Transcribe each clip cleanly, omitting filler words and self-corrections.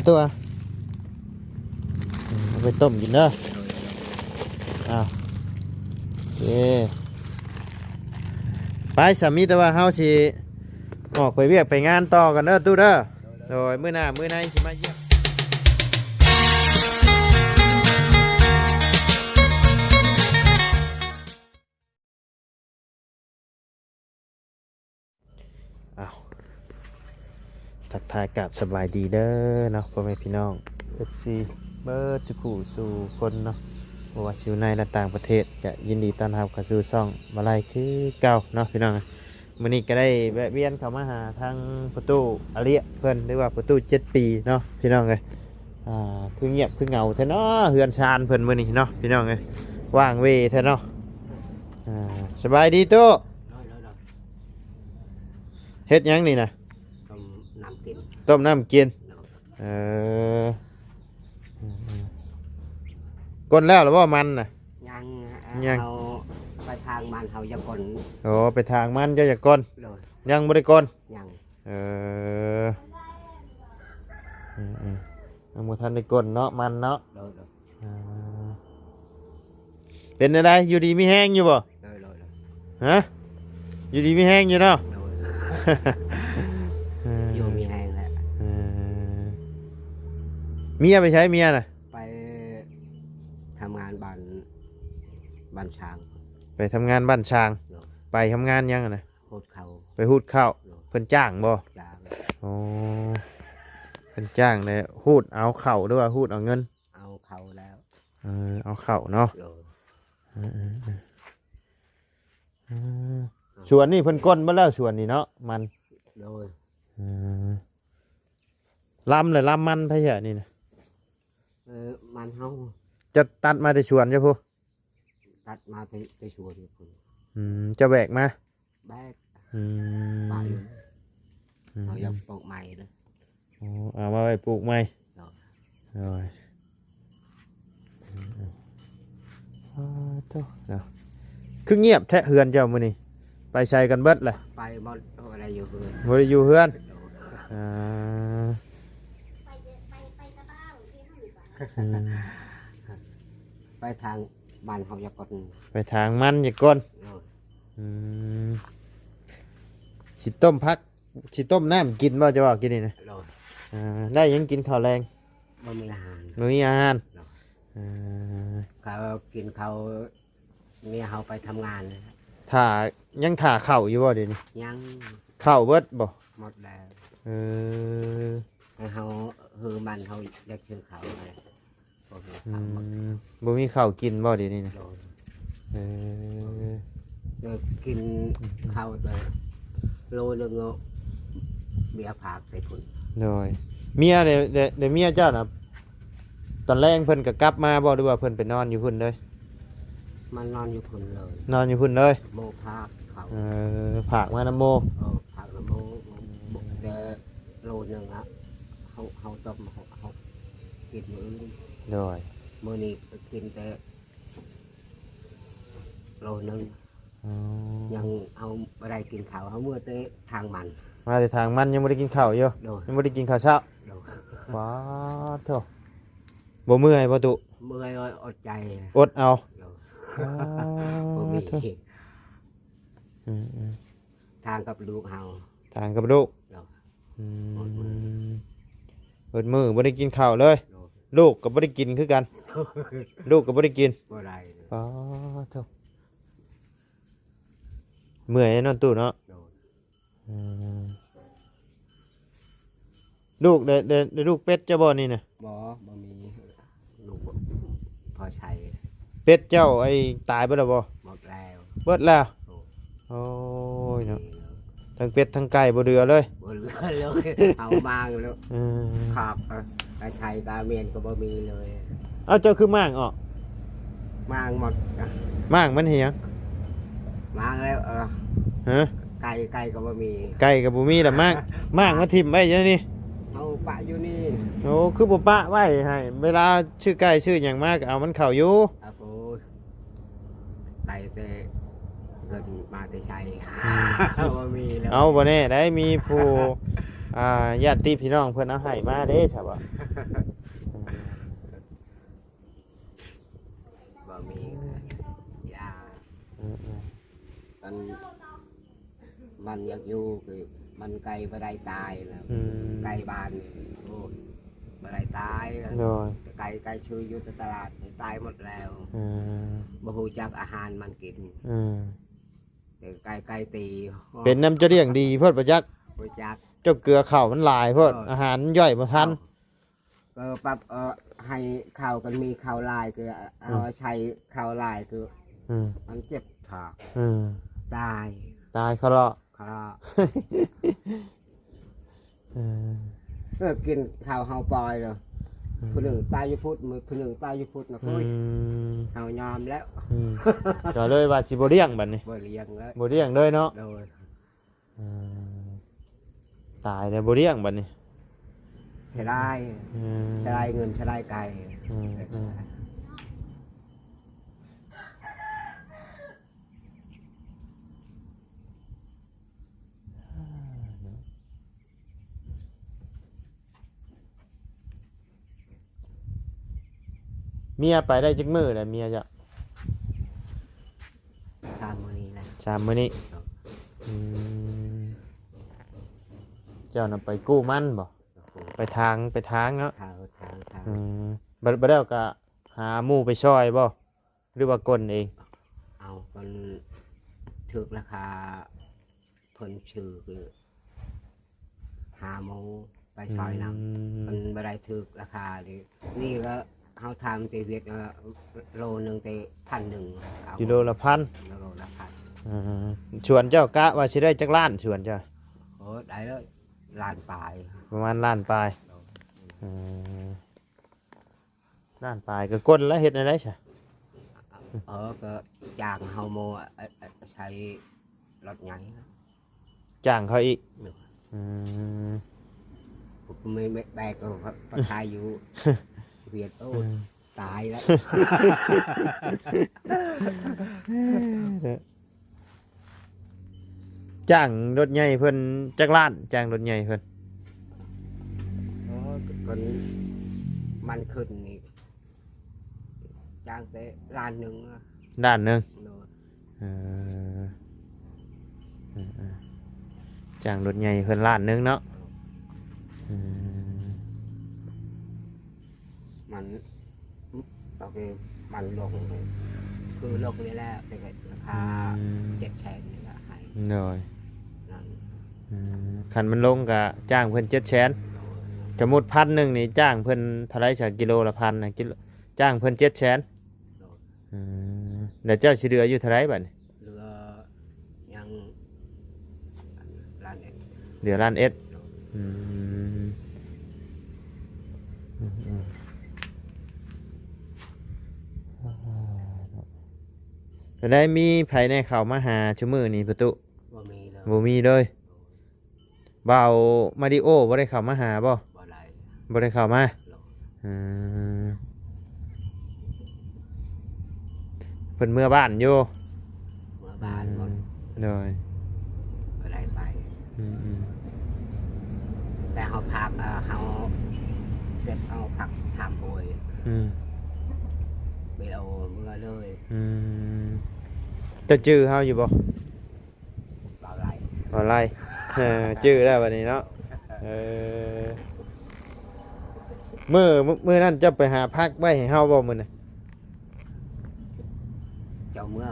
ตัวเอาไปต้มกินเด้ออ้าวโอเคไปสามีแต่ว่าเฮาสิออกไปเวียกไปงานต่อกันเด้อตู้เด้อโดยมื้อหน้ามื้อในสิมาเยี่ยมอ้าวทักทายกับสบายดีเด้อเนาะพ่อแม่พี่น้อง FC เบิร์ดทุกคู่สู่คนเนาะบ่ว่าสิอยู่ในและต่างประเทศจะยินดีต้อนรับเข้าสู่ช่องมาลัยคือเก่าเนาะพี่น้องมื้อนี้ก็ได้แวะเวียนเข้ามาหาทางประตูอาเลียเพิ่นหรือว่าประตู7ปีเนาะพี่น้องเอ้ยคือเงียบคือเหงาแท้เนาะเฮือนชานเพิ่นมื้อนี้เนาะพี่น้องเอ้ยว่างเวแท้เนาะสบายดีตู้เฮ็ดหยังนี่นะต้มน้ำกินเออก้นแล้วหรือว่ามันน่ะยังเอาไปทางมันเขาจะก่อนโอ้ไปทางมันเจ้าอยากก้นยังบ่ได้ก้นยังเออยังบ่ทันได้ก้นเนาะมันเนาะเป็นอะไรอยู่ดีมีแห้งอยู่บ่ฮะอยู่ดีมีแห้งอยู่เนาะอยู่มีแห้งแล้วเมียไปใช้เมียน่ะไปทำงานบ้านช้างไปทำงานบ้านช้างไปทำงานยังนะหูดเขาไปหูดข้าวเพิ่นจ้างบ่จ้างอ๋อเพิ่นจ้างเลยหูดเอาข้าวหรือว่าหูดเอาเงินเอาเขาแล้วเอาข้าวเนาะสวนนี่เพิ่นก้นมาแล้วสวนนี่เนาะมันโดยลำเลยลำมันไผเหรอนี่นะมันเฮาจะตัดมาแต่สวนใช่พุตัดมาที่สวนคุณจะแบกมาแบกไปเขาอยากปลูกใหม่เลยเอามาไปปลูกใหม่คือเงียบแทะเฮือนเจ้ามื้อนี้ไปใส่กันเบิดเลยไปบ่อะไรอยู่เฮือนบ่ได้อยู่เฮือนไปทางบ้านเขาอยากก่อนไปทางมันอยากก่อนสิต้มพักสิต้มน้ำกินบ่จะบอกกินนี่นะได้ยังกินข้าวแรงบ่มีอาหารบ่มีอาหารเขากินเขาเมียเขาไปทำงานถ่ายังถ่าเข่าอยู่บ่เดี๋ยวนี้ยังเข่าเบิดบ่หมดแล้วเขามันเขาอยากชื่อเขาอะไรบ่มีข้าวกินบ่เดี๋ยวนี้นะกินข้าวเลยโลนึงเบียร์ผักใส่ถุนโดยเมียเดี๋ยวเมียเจ้านะตอนแรกเพิ่นก็กลับมาบ่หรือว่าเพิ่นไปนอนอยู่พุ่นเลยมันนอนอยู่พุ่นเลยนอนอยู่พุ่นเลยโมผักเขาผักมาน้ำโมผักน้ำโมเดี๋ยวโลนึงครับเขาต้มเขากินมื้อโดยมื้อนี้กินแต่โลนึงยังเอาอะไรกินข้าวเขาเมื่อเตะทางมันมาแต่ทางมันยังไม่ได้กินข้าวอยู่ยังไม่ได้กินข้าวเช้าว้าเถอะบ่เมื่อยบ่ตุเมื่อยอดใจอดเอาบ่มีทางกับลูกเฮาทางกับลูกอดมือบ่ได้กินข้าวเลยลูกก็บ่ได้กินคือกันลูกก็บ่ได้กินบ่ได้ว้าเถอะเมื่อยนอนตู้เนาะลูกเด็กลูกเป็ดเจ้าบ่นี่นะบ่มีลูกพอใช้เป็ดเจ้าไอ้ตายเบิดแล้วบ่หมดแล้วเบิดแล้วโอ้ยเนาะทั้งเป็ดทั้งไก่บ่เหลือเลยบ่เหลือเลยเอามางแล้วครับกระชัยกาเมียนก็บ่มีเลยเอาเจ้าคือม่างออกมางหมดม่างมันเหียงมางแล้วฮะไก่ก็บ่มีไก่ก็บ่มีละม่างมาทิ่มไว้จังนี่เอาปะอยู่นี่โอ้คือบ่ปะไว้ให้เวลาชื่อไก่ชื่อหยังมากเอามันเข้าอยู่ครับโอ้ไก่แต่เกิดมาแต่ใช้บ่มีแล้วเอาบ่แน่ได้มีผู้ ญาติพี่น้องเพิ่นเอาให้มาเด้ใช่บ่ บ่มียา อืม มันอยากอยู่คือมันไกลบ่ได้ตายแล้ว อืม ไกลบ้านนี่โอ้ยบ่ได้ตายแล้ว โดย ไกลช่วยอยู่แต่ตลาดนี่ตายหมดแล้ว อืม บ่ฮู้จักอาหารมันกิน อืม แต่ไกลตี เป็นน้ำจะเลี้ยงดีเพิ่นประจักษ์ บ่จัก เจ้าเกลือข้าวมันหลายเพิ่นอาหารย่อยบ่ทัน ก็ปรับให้ข้าวกันมีข้าวลายคือเอาใช้ข้าวลายคือ อืม มันเจ็บถาก อืม ตาย ตายเขาเลาะ ครับ อืม กินข้าวเฮาปล่อยเลยผู้หนึ่งตายอยู่พุทธมือผู้หนึ่งตายอยู่พุทธนะ อื คุย ม เฮายอมแล้ว อืมก็เลยว่าสิบ่เลี้ยงบัดนี้ บ่เลี้ยงแล้ว บ่เลี้ยงเลยเนาะ โดย อืมตายแล้วบ่เลี้ยงบัดนี้ ใช้ได้ อืม ใช้ได้เงินใช้ได้ไก่ อืมอืมเมียไปได้จักมื้อแล้วเมียจะ ตามมือนี้นะ ชามมื้อนี้อืมเจ้าน่ะไปกู้มันบ่ไปทางเนาะ ทาง อืมบ่ได้ก็หาหมู่ไปช่วยบ่หรือว่ากลเอง เอาคนถึกราคาเพิ่นชื่อคือ5 โมงไปซอยนำ มันไม่ได้ถึกราคาดินี่ก็เขาทำเตเวียดโลหนึ่งเต1,000เอา กิโลละพัน โลละพัน อืมชวนเจ้ากะว่าสิได้จักล้านชวนเจ้า โอ้ได้เลยล้านปลาย ประมาณล้านปลายอืมล้านปลายก็ก้นแล้วเฮ็ดอะไรซะ ก็จ้างเฮาโมใช้รถใหญ่นะ จ้างเขาอีก หนึ่ง อืม ผมไม่แบกก็พอทายอยู่เวียดโอ้ตายแล้ว จ้างรถใหญ่เพิ่นจักล้านจ้างรถใหญ่เพิ่น คนมันขึ้นนี่จ้างแต่ล้านหนึ่งอะ ด้านหนึง โน่น เออจ้างรถใหญ่เพิ่นล้านหนึงเนาะอืม มันโอเคมันลงคือลงนี่แหละแต่ก็ราคา700,000นี่แหละให้ หน่อย นั่น คันมันลงก็จ้างเพิ่น700,000สมมุติ1,000นี่จ้างเพิ่นเท่าไรสักกิโลละพันน่ะกิโลจ้างเพิ่น700,000แล้วเจ้าสิเหลืออยู่เท่าไรบัดนี้ เรือยังร้านเอ็ด เหลือล้านเอ็ดอืมจะได้มีไผในเข้ามาหาชุมื้อนี้ประตู ว่ามีเลย บ่มีเลยบ่าวมาริโอบ่ได้เข้ามาหาบ่ บ่ได้ บ่ได้เข้ามา หรอก อืมเพิ่นเมื่อบ้านอยู่ เมื่อบ้านหมด เลย บ่ได้ไป อืม แต่เขาพักเขาเก็บเอาผักทำป่วย อืม ไม่เอาเมื่อเลย อืมจะจื้อเฮาอยู่บ่ บ่ไร บ่ไรจื้อได้บัดนี้เนาะเออมื้อนั้นจะไปหาพักไว้ให้เฮาบ่มื้อน่ะ เจ้าเมื่อ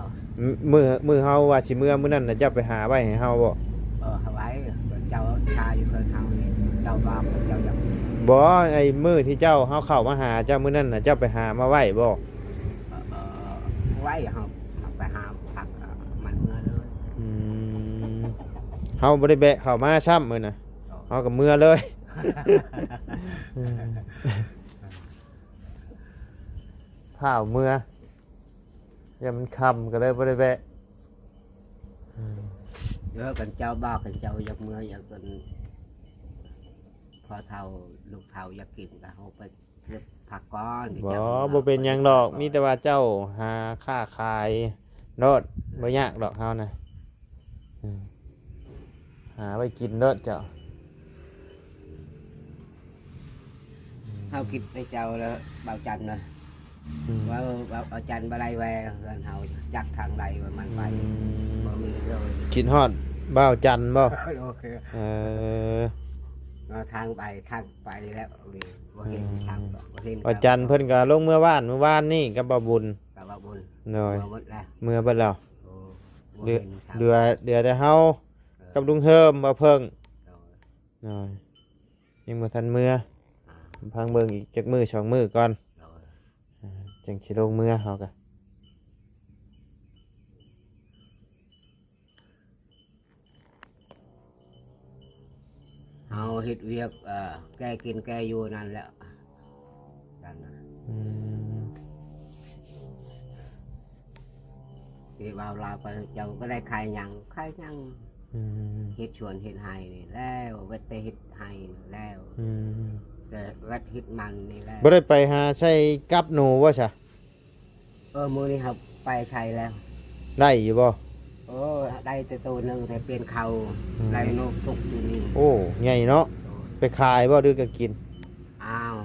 มื้อเฮาว่าสิมื้อนั้นน่ะจะไปหาไว้ให้เฮาบ่ เอาไว้เจ้าชายอยู่เพิ่นเฮานี่เจ้าบ้าเจ้าอยาก บ่ไอ้มื้อที่เจ้าเฮาเข้ามาหาเจ้ามื้อนั้นน่ะเจ้าไปหามาไว้บ่ ไว้เฮาไปหาผักมันเมื่อเลย อืมเฮาบ่ได้แบะเข้ามาซ้ำมื้อน่ะเฮาก็มื้อเลยข้าวมื้ออย่ามันค่ำก็เลยบ่ได้แบะ เดี๋ยวกันเจ้าบ้ากันเจ้าอยากเมื่ออยากกันพอเท่าลูกเท่าอยากกินก็เขาไปเก็บผักก้อน บ่เป็นหยังดอกมีแต่ว่าเจ้าหาค้าขายโนดบ่ยากดอกเฮานะหาไว้กินเด้อเจ้า เฮาคิดในเจ้าแล้วเบาจันเลย อืม ว่าเบาจันบ่ได้แวเงินเฮาจักทางใดว่ามันไปบ่มีเลย คิดฮอดบ่าวจันทร์บ่ โอเค เออ ทางไปแล้วนี่บ่เห็นทางดอกบ่เห็น บ่าวจันทร์เพิ่นก็ลงเมื่อวานนี่กับบ่าวบุญ กับว่าบุญ หน่อย หมดแล้ว เมื่อเบิดแล้ว โอ้บ่ เดือ เห็นทาง เดือเดือแต่เฮากับลุงเฮิมบ่าวเพิ่ง โดย หน่อยยังบ่ทันเมื่อ อ่า พังเบิ่งอีกจักมื้อสองมื้อก่อน โดย จังสิลงเมื่อเฮาก็ เฮาเฮ็ดเวียกแก้กินแก้อยู่นั่นแหละกันนะ อืม ที่ว่าเราไปเจ้าก็ได้ขายหยัง อืม เฮ็ดชวนเฮ็ดไห้นี่แล้วเวทแต่เฮ็ดไห้นี่แล้ว อืม แต่เวทเฮ็ดมันนี่แล้ว บ่ได้ไปหาใช้กับหนูว่าซะ มื้อนี้ครับไปใช้แล้ว ได้อยู่บ่ โอ้ได้แต่ตัวหนึงแต่เปลี่ยนเขา อืม ได้นกทุกอยู่นี่ โอ้ใหญ่เนาะไปขายบ่หรือก็กิน อ้าว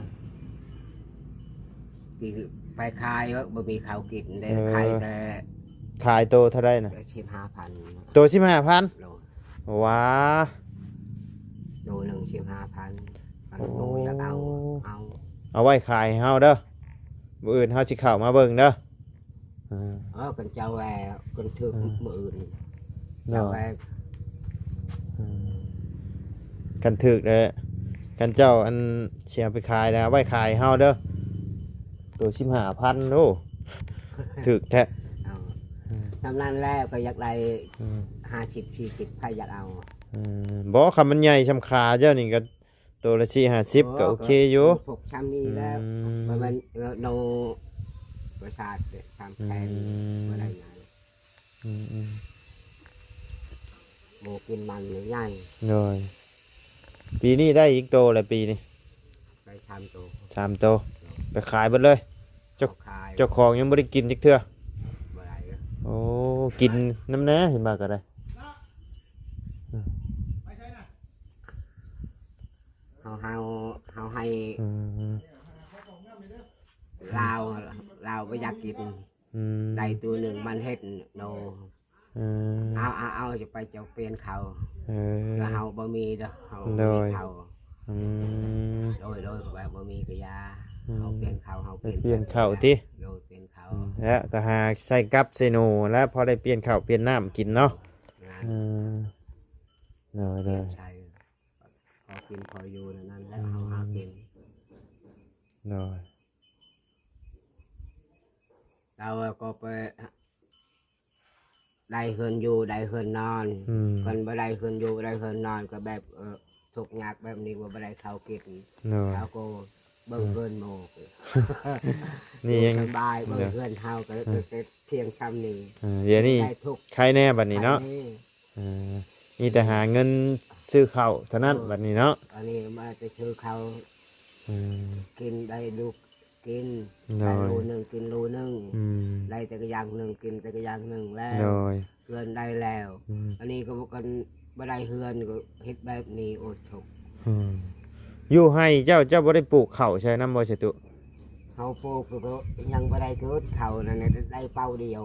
ปีไปขายว่าบ่มีข้าวกินได้ขายแต่ ขายโตเท่าไรน่ะ 15,000 โต15,000 โล ว้า โลหนึ่ง15,000มันโลอยากเอา เอาไว้ขายให้เฮาเด้อมื้ออื่นเฮาสิเข้ามาเบิ่งเด้ออ่า กันเจ้าแหวกันถึก อืม มืออื่น เนาะ เจ้าแหว กันถึกเลยกันเจ้าอันเสียไปขายแล้วเอาไว้ขายให้เฮาเด้อตัว15,000โอ้ถึกแท้ เอา อืม ทำนั้นแล้วก็อยากได้ อืม 50 40ใครอยากเอา บ่คำมันใหญ่ชำคาเจ้านี่ก็ตัวละ4-50ก็โอเคอยู่ พวกช้ำนี้แล้ว อืม มันโนประชาติช้ำแพง อืม บ่ได้ไง อืม หมูกินมันใหญ่ ๆเลยปีนี้ได้อีกโตละปีนี้ ไปช้ำตัว 3โตไปขายเบิดเลย ขาย เจ้าของยังบ่ได้กินจักเทื่อ บ่ได้เด้อ โอ้กินน้ำแหน่เห็นบ่ก็ได้ เฮาให้ อืม ลาวบ่อยากกิน อืม ได้ตัวหนึ่งมันเฮ็ดโน อืม เอาจะไปเจ้าเปลี่ยนเขา เออ แล้วเฮาบ่มีเด้อเฮา โด บ่ ย มีเขา อืม โดยแบบบ่มีก็ยา อืม เฮาเปลี่ยนเขาเฮา ไปเปลี่ยนข้าวติ โดยเปลี่ยนเขา แล้วก็หาใส่กับใส่หนูแล้วพอได้เปลี่ยนข้าวเปลี่ยนน้ำกินเนาะ งาน อืมเด้อ เปลี่ เด้ ย อน ใช้พอกินพออยู่นั่นแล้วเฮาหากิน เด้อ เราก็ไปได้เฮือนอยู่ได้เฮือนนอน อืม คนบ่ได้เฮือนอยู่ได้เฮือนนอนก็แบบทุกข์ยากแบบนี้ว่าบ่ได้ข้าวกิน เด้อ เขาก็เบิ่งเฮือนโมก นี่ยัง สบายเบิ่งเฮือนเฮาก็เที่ยงค่ำนี้ เดี๋ยวนี้ ได้ทุกข์ ใครแน่บัดนี้เนาะ อั มีแต่หาเงินซื้อข้าวเท่านั้นบัดนี้เนาะ อันนี้มาจะชื่อเขา อืม กินได้ลูกกิน โด ได้ ย รูหนึงกินรูหนึง อืม ได้แต่ก็อย่างหนึงกินแต่ก็อย่างหนึงแล้ว โดย เฮือนได้แล้ว อืม อันนี้ก็บอกกันบ่ได้เฮือนก็เฮ็ดแบบนี้โอดทุกข์ อืมอยู่ให้เจ้าบ่ได้ปลูกข้าวใช่น้ำบ่ใช่ตุ เฮาปลูกก็ยังบ่ได้เกิดเขานั่นน่ะได้เป้าเดียว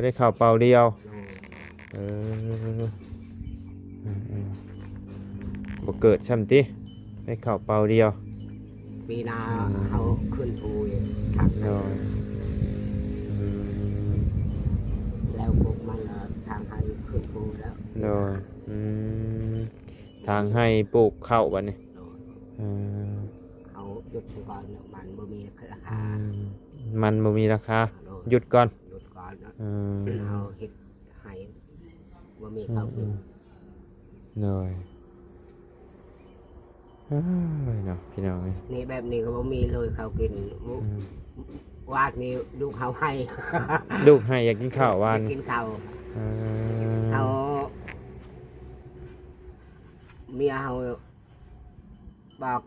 ได้ข้าวเปล่าเดียว โอ้ เออบ่เกิดช่ำติได้ข้าวเปล่าเดียว ปีหน้าเฮาขึ้นภูทัก โดยอืม แล้วพวกมันทางให้ขึ้นภูแล้ว โดยอืมทางให้ปลูกข้าวบัดนี้ โดย เออ เอาหยุดก่อนมันบ่มีรา อื คาม มันบ่มีราคา โด หยุดก่อน หยุดก่อนนะ อืม เอาเฮ็ดให้บ่มีข้าวกิน โดยเอ้ยเนาะพี่น้องเอ้ย นี่แบบนี้ก็บ่มีเลยข้าวกิน อืม วาดนี่ลูกเฮาให้ ลูกให้อยากกินข้าวหวาน กินข้าว เอ เฮา อ เมียเฮาบอก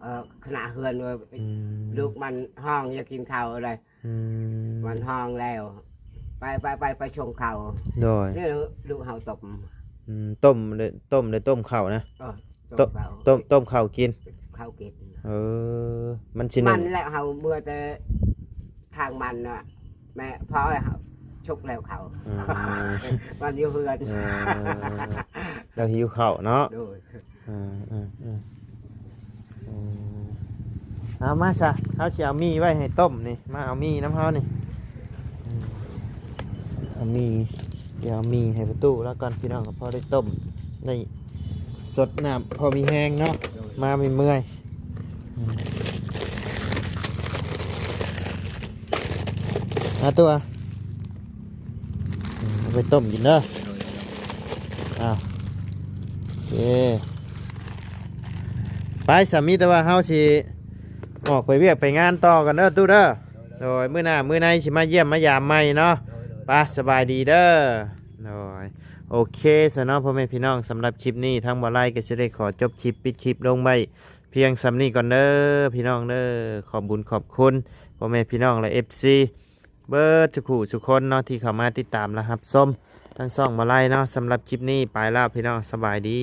ขณะเฮือนว่า อืม ลูกมันห้องอยากกินข้าวอะไร อืม มันห้องแล้ว ไปชงข้าว โดย นี่ลูกเฮาตบ ต้มเลยต้มข้าวนะ เออ ต้ม ข้าว ต้มข้าวกิน ข้าวกิน เออมันสิห มั นึ่ น ง แหละเขาเมื่อแต่ทางมันน่ะแม่พ่อเขาชุกแล้วเขา อืม มันอยู่เพื่อน เออเราหิวข้าวเนาะ โดย เอามาซะเขาสิเอามีไว้ให้ต้มนี่มาเอามีน้ำเขานี่เอามีเดี๋ยวเอามีให้ประตูแล้วก่อนพี่น้องก็พอได้ต้มได้สดน้ำพอมีแห้งเนาะ โดย มาไม่เมื่อยเอาตัวเอาไปต้มกินเด้ออ้าวโอเคไปสามีแต่ว่าเฮาสิออกไปเวียกไปงานต่อกันเด้อตู้เด้อโดยมื้อหน้ามื้อในสิมาเยี่ยมมายามใหม่เนาะไปสบายดีเด้อโดยโอเคสำหรับพ่อแม่พี่น้องสำหรับคลิปนี้ทั้งบ่ไล่ก็สิได้ขอจบคลิปปิดคลิปลงไปเพียงสำนี้ก่อนเด้อพี่น้องเด้อขอบบุญขอบคุณพ่อแม่พี่น้องและ FC เบิร์ดทุกคู่ทุกคนเนาะที่เข้ามาติดตามและรับชมทั้งสองบ่ไล่เนาะสำหรับคลิปนี้ไปแล้วพี่น้องสบายดี